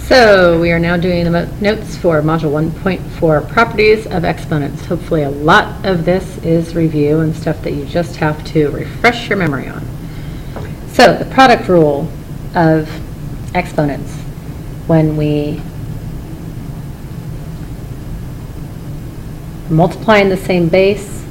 So we are now doing the notes for Module 1.4, Properties of Exponents. Hopefully a lot of this is review and stuff that you just have to refresh your memory on. So the product rule of exponents, when we multiply in the same base,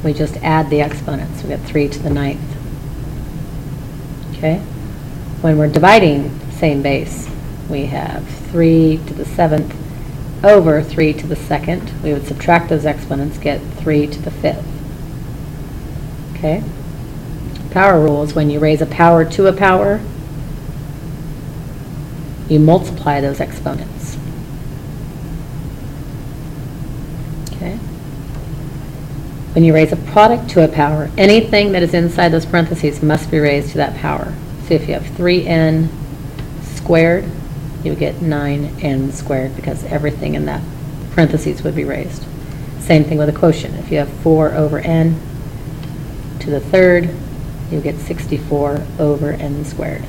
we just add the exponents. We get 3 to the 9th. Okay? When we're dividing the same base, we have 3 to the 7th over 3 to the 2nd. We would subtract those exponents, get 3 to the 5th. Okay? Power rule is when you raise a power to a power, you multiply those exponents. Okay? When you raise a product to a power, anything that is inside those parentheses must be raised to that power. So if you have 3n squared, you would get 9n squared because everything in that parentheses would be raised. Same thing with a quotient. If you have 4 over n to the 3rd, you get 64 over n squared.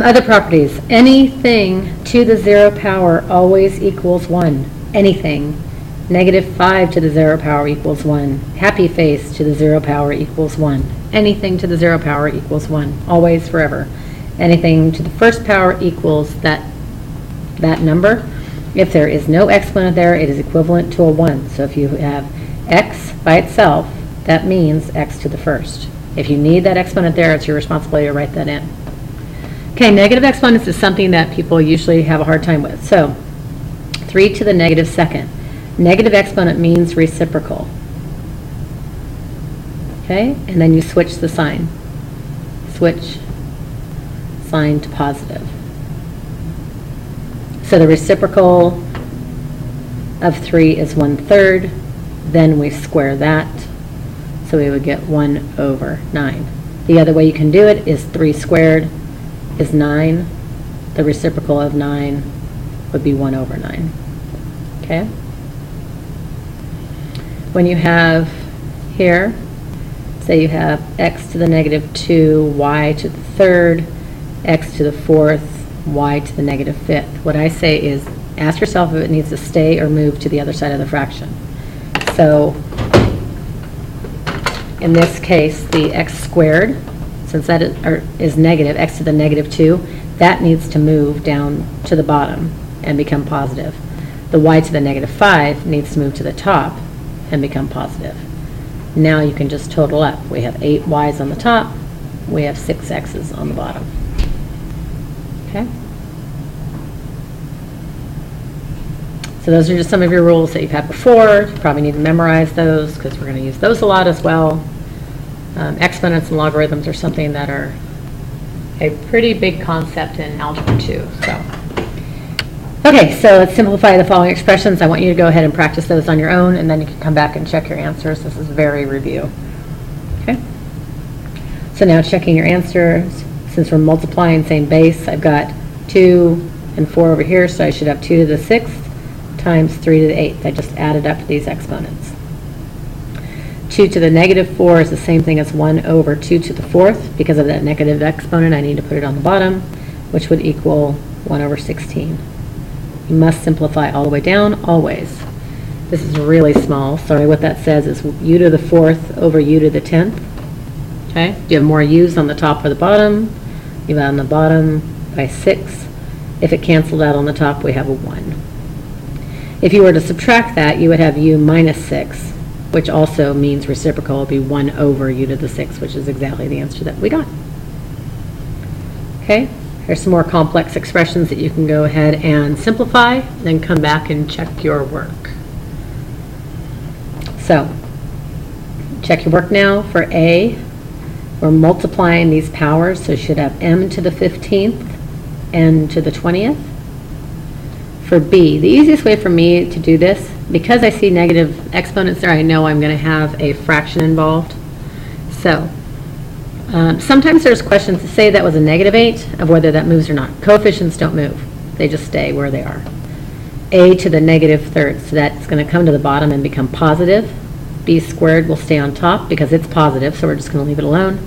Other properties. Anything to the 0 power always equals 1. Anything. -5 to the 0 power equals 1. Happy face to the 0 power equals 1. Anything to the 0 power equals 1. Always, forever. Anything to the first power equals that number. If there is no exponent there, it is equivalent to a 1. So if you have x by itself, that means x to the first. If you need that exponent there, it's your responsibility to write that in. Okay, negative exponents is something that people usually have a hard time with. So 3 to the -2nd. Negative exponent means reciprocal. Okay, and then you switch the sign. Switch sign to positive. So the reciprocal of 3 is 1/3. Then we square that. So we would get 1 over 9. The other way you can do it is 3 squared is 9. The reciprocal of 9 would be 1 over 9. Okay? When you have here, say you have x to the -2, y to the 3rd, x to the 4th, y to the -5th. What I say is ask yourself if it needs to stay or move to the other side of the fraction. So in this case, the x squared, since that is negative, x to the -2, that needs to move down to the bottom and become positive. The y to the -5 needs to move to the top and become positive. Now you can just total up. We have 8 y's on the top, we have 6 x's on the bottom. Okay? So those are just some of your rules that you've had before. You probably need to memorize those because we're going to use those a lot as well. Exponents and logarithms are something that are a pretty big concept in Algebra 2. Okay, so let's simplify the following expressions. I want you to go ahead and practice those on your own, and then you can come back and check your answers. This is very review. Okay? So now checking your answers. Since we're multiplying same base, I've got 2 and 4 over here, so I should have 2 to the 6th times 3 to the 8th. I just added up these exponents. 2 to the -4 is the same thing as 1 over 2 to the 4th. Because of that negative exponent, I need to put it on the bottom, which would equal 1 over 16. You must simplify all the way down, always. This is really small. Sorry, what that says is u to the 4th over u to the 10th. Okay? Do you have more u's on the top or the bottom? You have on the bottom by 6. If it canceled out on the top, we have a 1. If you were to subtract that, you would have u minus 6, which also means reciprocal will be 1 over u to the 6, which is exactly the answer that we got. Okay? Here's some more complex expressions that you can go ahead and simplify, then come back and check your work. So, check your work now. For A, we're multiplying these powers, so you should have m to the 15th, n to the 20th. For B, the easiest way for me to do this, because I see negative exponents there, I know I'm going to have a fraction involved. So Sometimes there's questions to say that was a -8 of whether that moves or not. Coefficients don't move. They just stay where they are. A to the -3rd, so that's going to come to the bottom and become positive. B squared will stay on top because it's positive, so we're just going to leave it alone.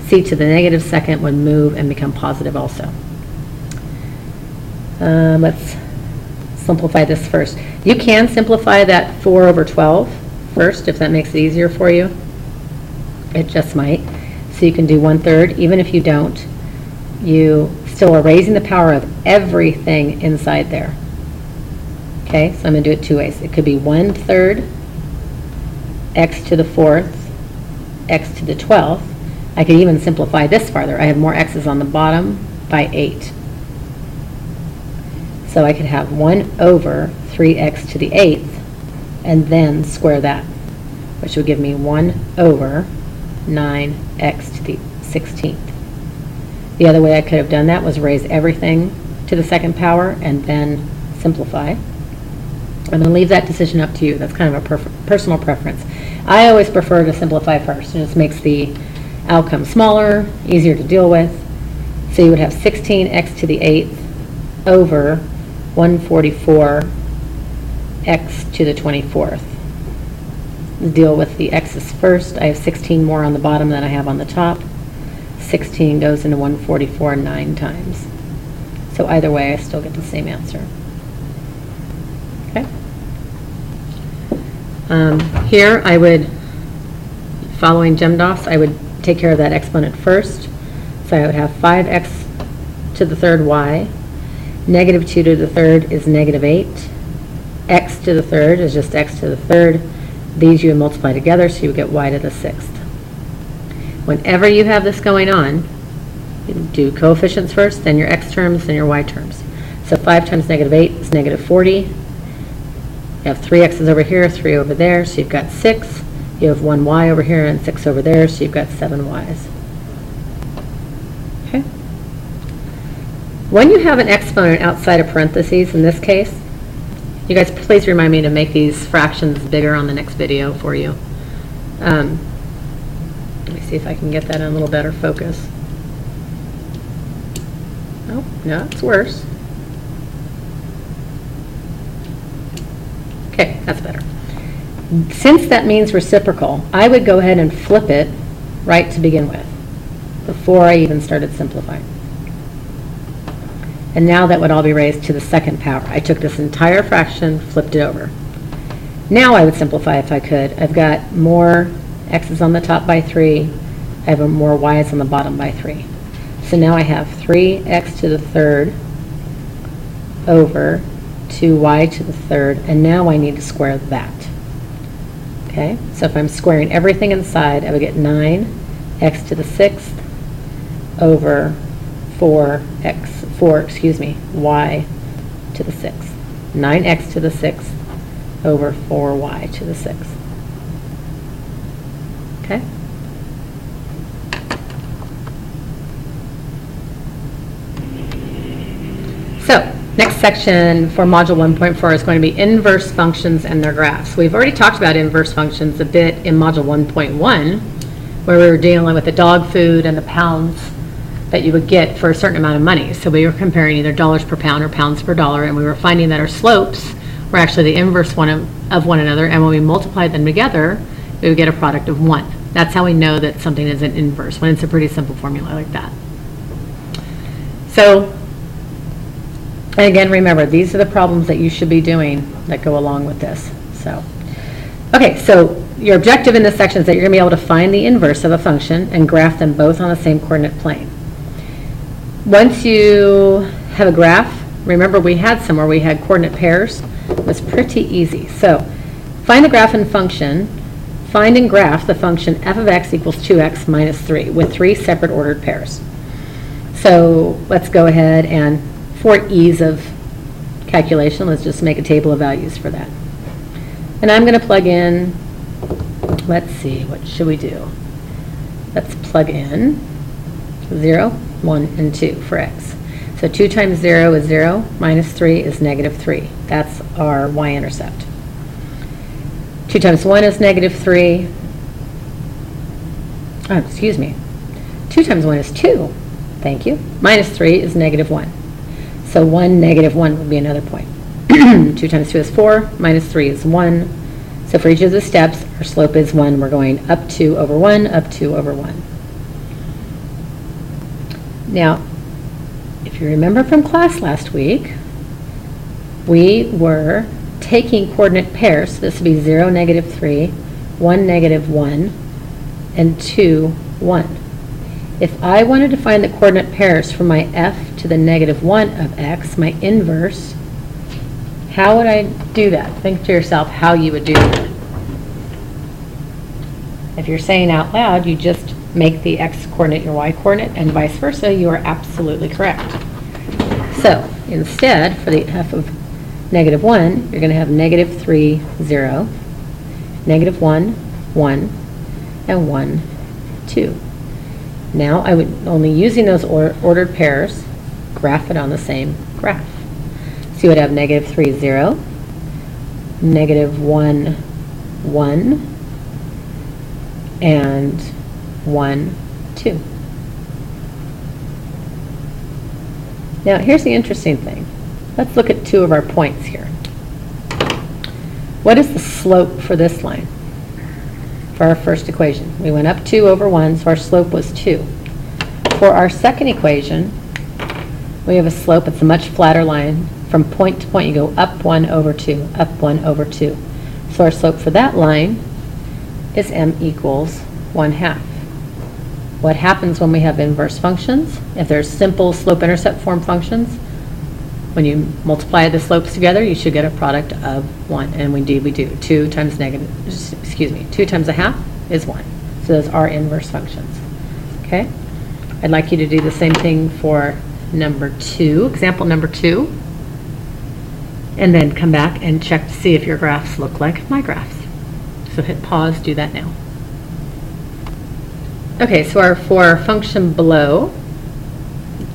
C to the -2nd would move and become positive also. Let's simplify this first. You can simplify that 4/12 first if that makes it easier for you. It just might. So you can do 1/3. Even if you don't, you still are raising the power of everything inside there. Okay, so I'm going to do it two ways. It could be 1/3 x to the 4th, x to the 12th. I could even simplify this farther. I have more x's on the bottom by 8. So I could have 1/3x to the 8th and then square that, which would give me 1/9x to the 16th. The other way I could have done that was raise everything to the second power and then simplify. I'm going to leave that decision up to you. That's kind of a personal preference. I always prefer to simplify first. It just makes the outcome smaller, easier to deal with. So you would have 16x to the 8th over 144x to the 24th. Deal with the x's first. I have 16 more on the bottom than I have on the top. 16 goes into 144 9 times. So either way, I still get the same answer. Okay. Here I would, following GEMDOS, I would take care of that exponent first. So I would have 5x to the 3rd y. -2 to the 3rd is -8. X to the 3rd is just x to the 3rd. These you would multiply together, so you would get y to the 6th. Whenever you have this going on, you do coefficients first, then your x terms, then your y terms. So 5 times -8 is -40. You have 3 x's over here, 3 over there, so you've got 6. You have 1 y over here and 6 over there, so you've got 7 y's. Okay. When you have an exponent outside of parentheses, in this case, you guys please remind me to make these fractions bigger on the next video for you. Let me see if I can get that in a little better focus. Oh, no, it's worse. Okay, that's better. Since that means reciprocal, I would go ahead and flip it right to begin with, before I even started simplifying. And now that would all be raised to the 2nd power. I took this entire fraction, flipped it over. Now I would simplify if I could. I've got more x's on the top by 3. I have more y's on the bottom by 3. So now I have 3x to the 3rd over 2y to the 3rd, and now I need to square that. Okay, so if I'm squaring everything inside, I would get 9x to the 6th over y to the 6th. 9x to the 6th over 4y to the 6th. Okay? So, next section for Module 1.4 is going to be inverse functions and their graphs. We've already talked about inverse functions a bit in Module 1.1, where we were dealing with the dog food and the pounds that you would get for a certain amount of money. So we were comparing either dollars per pound or pounds per dollar, and we were finding that our slopes were actually the inverse of one another, and when we multiplied them together, we would get a product of 1. That's how we know that something is an inverse, when it's a pretty simple formula like that. So, and again, remember, these are the problems that you should be doing that go along with this. So, okay, so your objective in this section is that you're going to be able to find the inverse of a function and graph them both on the same coordinate plane. Once you have a graph, remember we had some where we had coordinate pairs. It was pretty easy. So, find the graph and function. Find and graph the function f of x equals 2x minus 3 with 3 separate ordered pairs. So, let's go ahead and, for ease of calculation, let's just make a table of values for that. And I'm going to plug in, let's see, what should we do? Let's plug in 0, 1, and 2 for x. So 2 times 0 is 0, minus 3 is negative 3. That's our y-intercept. 2 times 1 is negative 3. Oh, excuse me. 2 times 1 is 2. Thank you. Minus 3 is negative 1. So 1, negative 1 would be another point. 2 times 2 is 4. Minus 3 is 1. So for each of the steps, our slope is 1. We're going up 2 over 1, up 2 over 1. Now, if you remember from class last week, we were taking coordinate pairs. So this would be 0, negative 3, 1, negative 1, and 2, 1. If I wanted to find the coordinate pairs for my f to the negative 1 of x, my inverse, how would I do that? Think to yourself how you would do that. If you're saying out loud, you just make the x coordinate your y coordinate, and vice versa. You are absolutely correct. So instead, for the f of negative 1, you're going to have negative 3, 0, negative 1, 1, and 1, 2. Now I would, only using those ordered pairs, graph it on the same graph. So you would have negative 3, 0, negative 1, 1, and 1, 2. Now here's the interesting thing. Let's look at 2 of our points here. What is the slope for this line? For our first equation, we went up 2 over 1, so our slope was 2. For our second equation, we have a slope. It's a much flatter line. From point to point, you go up 1 over 2, up 1 over 2. So our slope for that line is m equals 1/2. What happens when we have inverse functions? If there's simple slope-intercept form functions, when you multiply the slopes together, you should get a product of 1. And indeed we do. 2 times 2 times 1/2 is 1. So those are inverse functions. Okay? I'd like you to do the same thing for number 2, example number 2. And then come back and check to see if your graphs look like my graphs. So hit pause, do that now. Okay, so for our function below,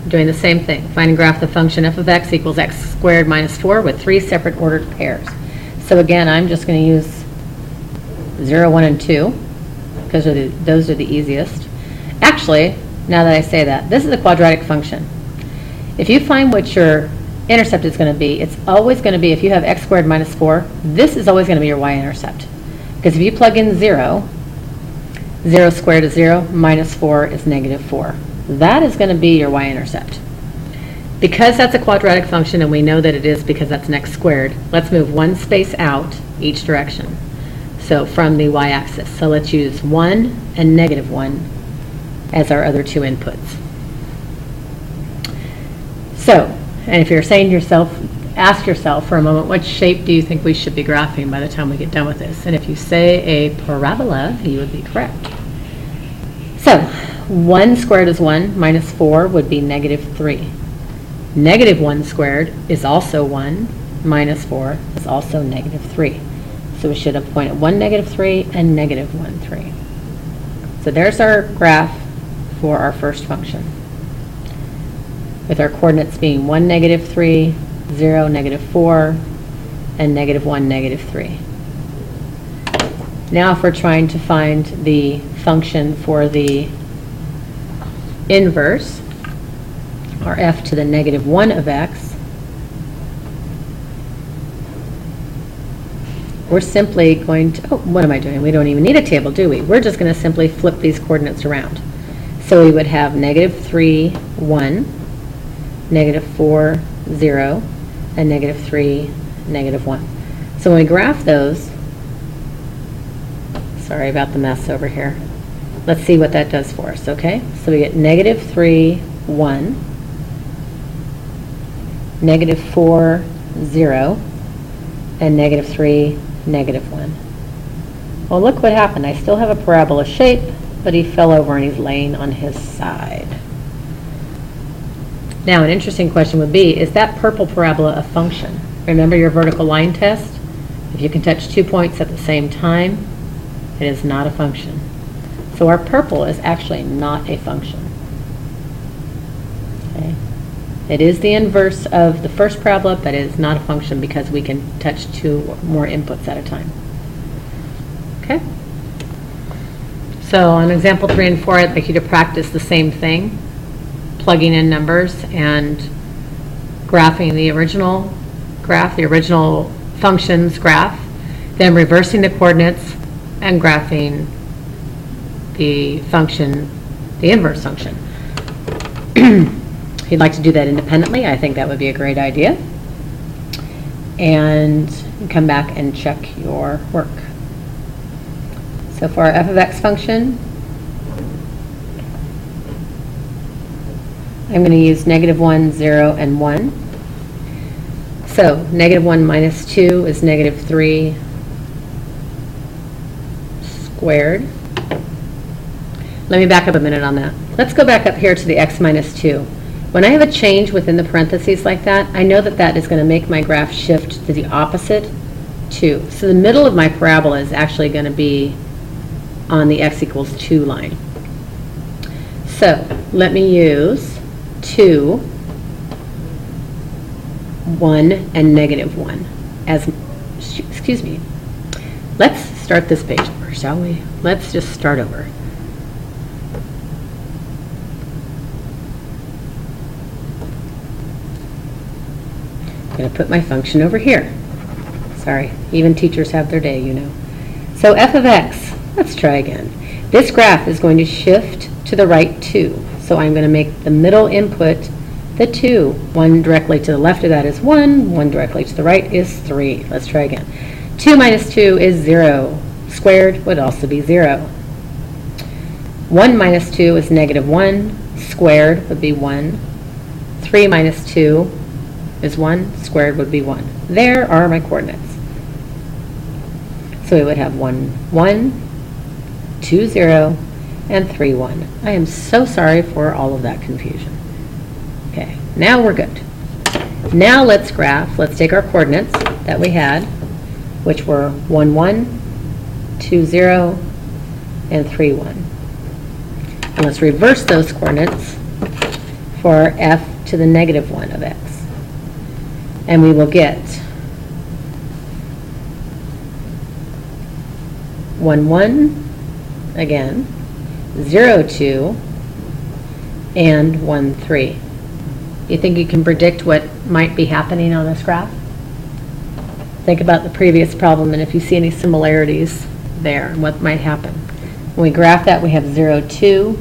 doing the same thing. Find and graph the function f of x equals x squared minus 4 with 3 separate ordered pairs. So again, I'm just going to use 0, 1, and 2 because those are the easiest. Actually, now that I say that, this is a quadratic function. If you find what your intercept is going to be, it's always going to be, if you have x squared minus 4, this is always going to be your y-intercept. Because if you plug in 0, 0 squared is 0, minus 4 is negative 4. That is going to be your y-intercept. Because that's a quadratic function, and we know that it is because that's an x squared, let's move one space out each direction. So from the y-axis. So let's use 1 and negative 1 as our other 2 inputs. So, and if you're saying to yourself, ask yourself for a moment, what shape do you think we should be graphing by the time we get done with this? And if you say a parabola, you would be correct. So, 1 squared is 1, minus 4 would be negative 3. Negative 1 squared is also 1, minus 4 is also negative 3. So we should have a point at 1, negative 3, and negative 1, 3. So there's our graph for our first function, with our coordinates being 1, negative 3, 0, negative 4, and negative 1, negative 3. Now if we're trying to find the function for the inverse, or f to the negative 1 of x, we're simply going to, oh, what am I doing? We don't even need a table, do we? We're just going to simply flip these coordinates around. So we would have negative 3, 1, negative 4, 0, and negative 3, negative 1. So when we graph those, sorry about the mess over here. Let's see what that does for us, okay? So we get negative 3, 1, negative 4, 0, and negative 3, negative 1. Well, look what happened. I still have a parabola shape, but he fell over and he's laying on his side. Now, an interesting question would be, is that purple parabola a function? Remember your vertical line test? If you can touch 2 points at the same time, it is not a function. So our purple is actually not a function. Okay. It is the inverse of the first parabola, but it is not a function because we can touch 2 more inputs at a time. Okay? So on example 3 and 4, I'd like you to practice the same thing, plugging in numbers and graphing the original graph, the original function's graph, then reversing the coordinates and graphing the function, the inverse function. If you'd like to do that independently, I think that would be a great idea. And come back and check your work. So for our f of x function, I'm going to use -1, 0, and 1. So -1 minus 2 is -3 squared. Let me back up a minute on that. Let's go back up here to the x minus 2. When I have a change within the parentheses like that, I know that that is going to make my graph shift to the opposite 2. So the middle of my parabola is actually going to be on the x equals 2 line. So let me use 2, 1, and -1 as, excuse me. Let's start this page over, shall we? Let's just start over. I'm going to put my function over here. Sorry, even teachers have their day, you know. So f of x, let's try again. This graph is going to shift to the right 2. So I'm going to make the middle input the 2. 1 directly to the left of that is 1. 1 directly to the right is 3. Let's try again. 2 minus 2 is 0. Squared would also be 0. 1 minus 2 is -1. Squared would be 1. 3 minus 2 is 1. Squared would be 1. There are my coordinates. So we would have 1, 1, 2, 0, and 3, 1. I am so sorry for all of that confusion. Okay, now we're good. Now let's graph. Let's take our coordinates that we had, which were 1, 1, 2, 0, and 3, 1. And let's reverse those coordinates for f to the -1 of x. And we will get 1, 1, again, 0, 2, and 1, 3. You think you can predict what might be happening on this graph? Think about the previous problem and if you see any similarities there and what might happen. When we graph that, we have 0, 2,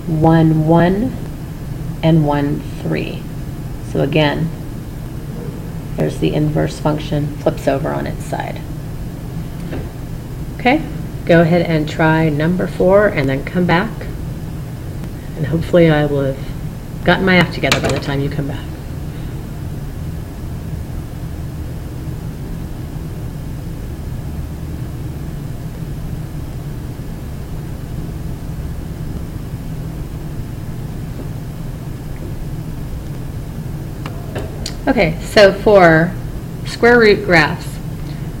1, 1, and 1, 3. So again, there's the inverse function, flips over on its side. Okay, go ahead and try number 4 and then come back. And hopefully I will have gotten my act together by the time you come back. Okay, so for square root graphs,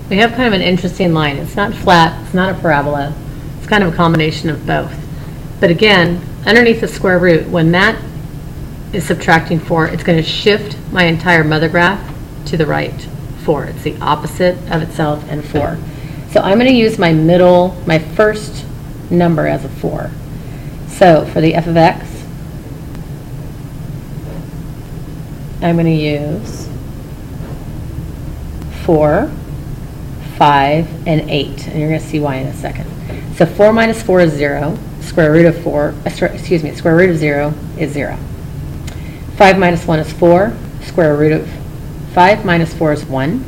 we have kind of an interesting line. It's not flat, it's not a parabola, it's kind of a combination of both. But again, underneath the square root, when that is subtracting 4, it's going to shift my entire mother graph to the right 4. It's the opposite of itself and 4. So I'm going to use my middle, my first number as a 4. So for the f of x, I'm going to use 4, 5, and 8. And you're going to see why in a second. So 4 minus 4 is 0. Square root of 0 is 0. 5 minus 1 is 4. Square root of 5 minus 4 is 1.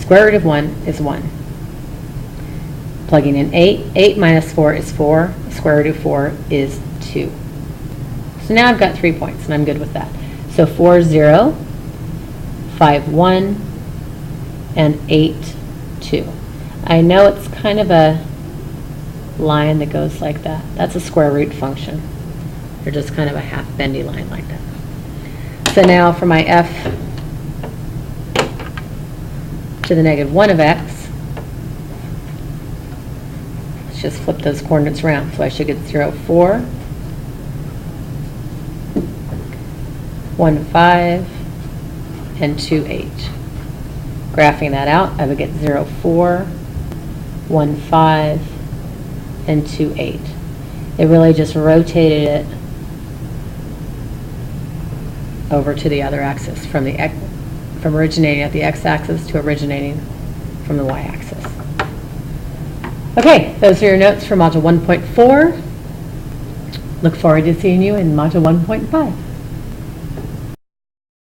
Square root of 1 is 1. Plugging in 8. 8 minus 4 is 4. Square root of 4 is 2. So now I've got 3 points, and I'm good with that. So 4, 0, 5, 1, and 8, 2. I know it's kind of a line that goes like that. That's a square root function. They're just kind of a half bendy line like that. So now for my f to the -1 of x, let's just flip those coordinates around. So I should get 0, 4, 1, 5, and 2, 8. Graphing that out, I would get 0, 4, 1, 5, and 2, 8. It really just rotated it over to the other axis, from originating at the x-axis to originating from the y-axis. Okay, those are your notes for Module 1.4. Look forward to seeing you in Module 1.5.